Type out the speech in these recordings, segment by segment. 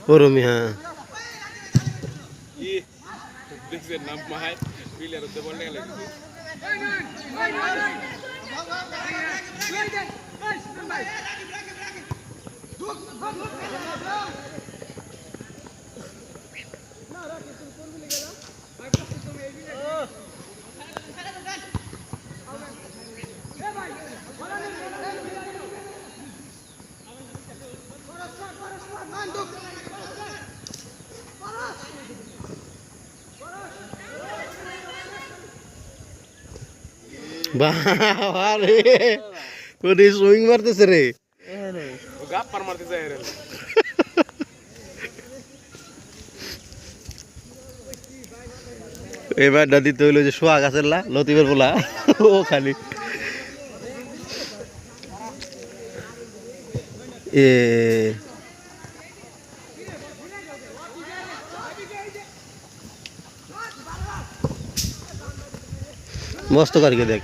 ওরমি হ্যাঁ নাম মাহায় প্লেয়ার হতে বলতে গেলে বাবা রে ওরে সুইং মারতেছে রে গাপ্পার মারতে যায় রে এবার দাদি তো হইলো যে সোয়া গাছের লা লতিবের পোলা ও খালি এ মস্ত কারকে দেখ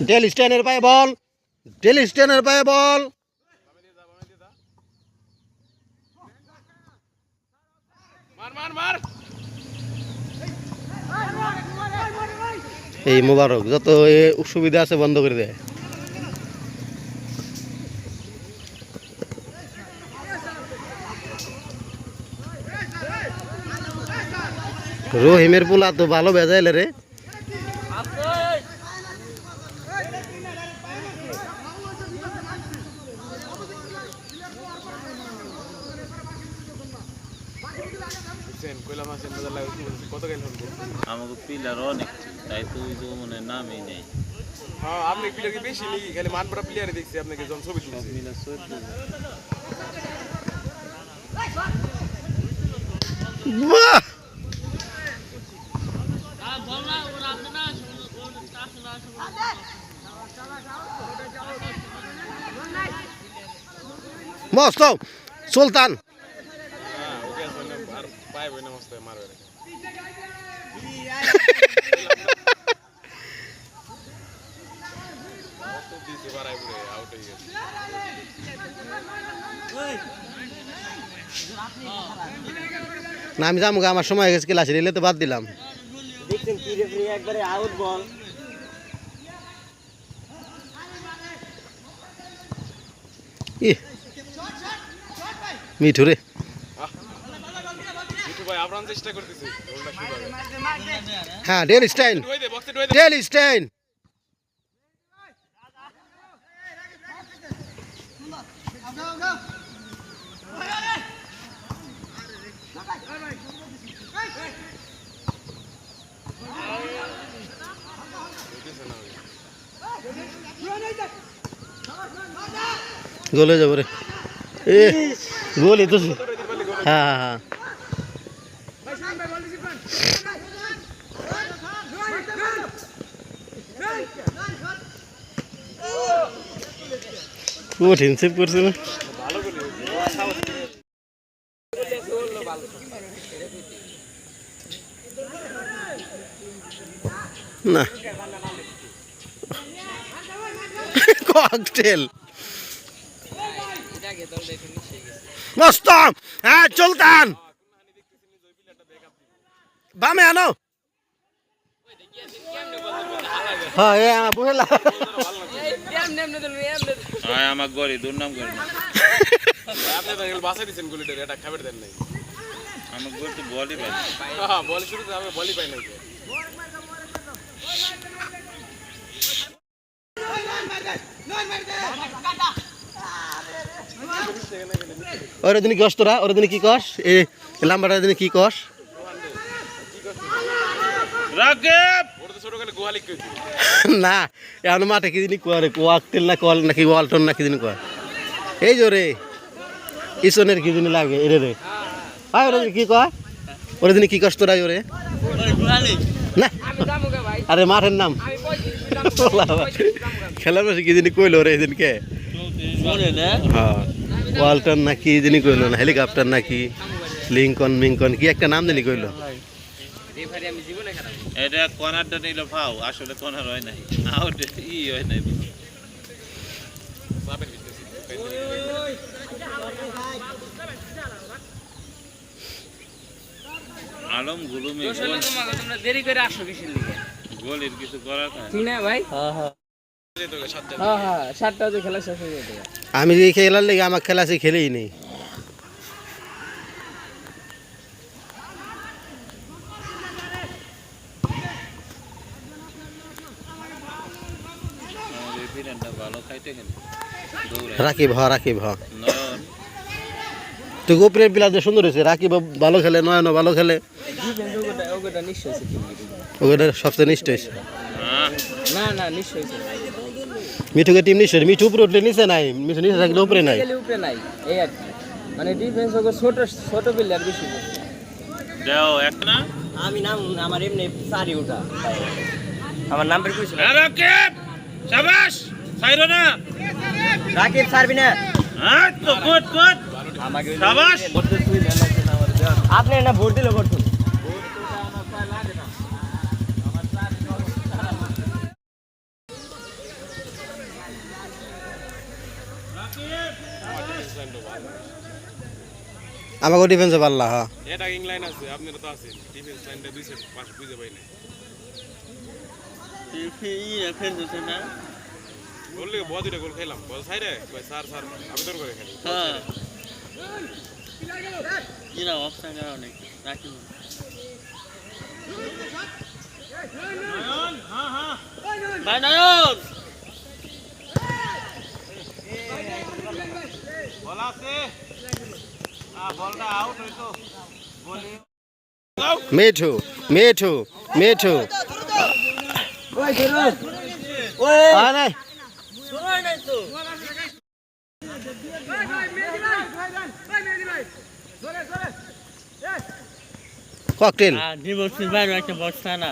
ডেল স্টেনের পায়ে বল ডেল স্টেনের পায়ে বল এই মোবারক যত সুবিধা আছে বন্ধ করে দেয় রহিমের পোলা তো ভালো বেজাইলে রে কত গেল আমাকে প্লেয়ার অনেক তাই তো ওই তো মানে নামই নেই হ্যাঁ আপনি প্লেয়ার কি বেশি নাকি খালি মানপড়া প্লেয়ারে দেখছি আপনাকে যখন ছবি তুলছি মিলা 14 বাহ মস্ত সুলতান হ্যাঁ ওকে আর পায় বই না মস্ত মারবে না আমি যাবো আমার সময় হয়ে গেছে ক্লাসে এলে তো বাদ দিলাম দেখছেন কি রেফারি একবারে আউট বল মিঠু রে ভাই আবরাম চেষ্টা করতেছি গোলটা শুরু হবে হ্যাঁ ডেল স্টাইন ডেল স্টাইন গোলে যাবো রে এ গোলই তো হ্যাঁ হ্যাঁ হ্যাঁ কঠিন সেভ করছে না না ককটেল মস্ত হ্যাঁ চলতান বামে আনো হ্যাঁ এ বুঝলা হ্যাঁ আমার গরি দুর্নাম করি আপনি তো বাসা দিবেন গুলিটা এটা খাবার দেন নাই আমার গরি তো বলই পাই হ্যাঁ বল শুরুতে আমি বলই পাই নাই ওরে দিন কি কস তোরা ওরে দিন কি কস এ লাম্বাটা দিন কি কস রাকিব ওটা তো ছোট করে গোহালি কই না এখন মাঠে কি দিন করে কোয়াকটেল না কল নাকি ওয়ালটন না কি দিন কয় এই জোরে ইসনের কি দিন লাগে এরে রে ভাই ওরে কি কয় ওরে দিন কি কস তোরা ওরে গোহালি না আরে মাঠের নাম খেলার মাসে কি জানি কইলো রে এদিনকে হ্যাঁ ওয়ালটন না কি জানি কইলো না হেলিকপ্টার নাকি লিঙ্কন মিঙ্কন কি একটা নাম জানি কইলো এটা কর্নারটা নিল ফাও আসলে কর্নার হয় নাই আউট ই হয় নাই আলম গুলুমি তোমরা দেরি করে আসো কিসের লিগে গোলের কিছু করার নাই ঠিক না ভাই হ্যাঁ 7টা বাজে খেলা শেষ হয়ে যাবে আমি যে খেলার লেগে আমার খেলা সে খেলেই নেই রেফারিটা ভালো খাইতে কেন রাকিব হ নয়ন তুই গোপরের বিলাতে সুন্দর হয়েছে রাকিব ভালো খেলে নয়ন ভালো খেলে ওটা নিশ্চয় আছে ওটা সবচেয়ে নিষ্ঠ হয়েছে না নিশ্চয় আছে মিঠুকে টিম নিশ্চয় মিঠু উপরে উঠলে নিচে নাই মিঠু নিচে থাকলে উপরে নাই উপরে নাই এই আর কি মানে ডিফেন্স ওকে ছোট প্লেয়ার বেশি দাও এক না আমি নাম আমার এমনি সারি ওঠা আমার নাম বের কইছিল রাকিব শাবাশ সাইরো না রাকিব সারবি না হ্যাঁ তো গুড আমাকে শাবাশ আপনি না ভোট দিলে ভোট আমাকে ডিফেন্সে পারলা হ্যাঁ অ্যাটাকিং লাইন আছে আপনারা তো আছেন ডিফেন্স লাইনটা দুই সাইড পাশে বুঝে পাই না না গোল লেগে বড় দুইটা গোল খেলাম বল সাইডে কই স্যার আবেদন করে খেলি হ্যাঁ ইরা অফসাইড আর অনেক রাকিব নয়ন হ্যাঁ ভাই নয়ন বল আছে বলটা আউট হইতো বলি মিঠু ওই ধরো ওই আরে সময় নাই তো ককটেল ডিভোর্সের বাইরে একটা বক্সা না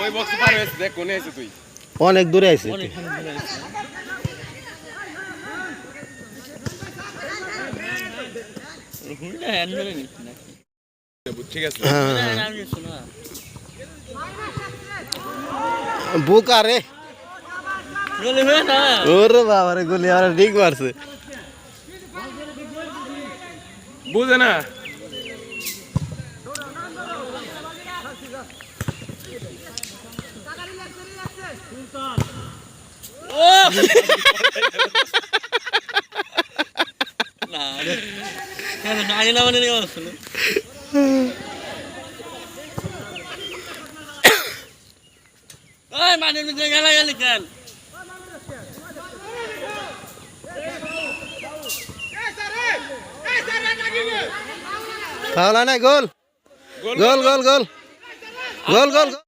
ওই বক্স পার হয়েছে দেখ কোনে আছে তুই অনেক দূরে আছে ঠিক আছে বুকা রে ওরে বাবা রে গুলি আর ঠিক মারছে বুঝে না ফাউল না গোল গোল গোল গোল গোল গোল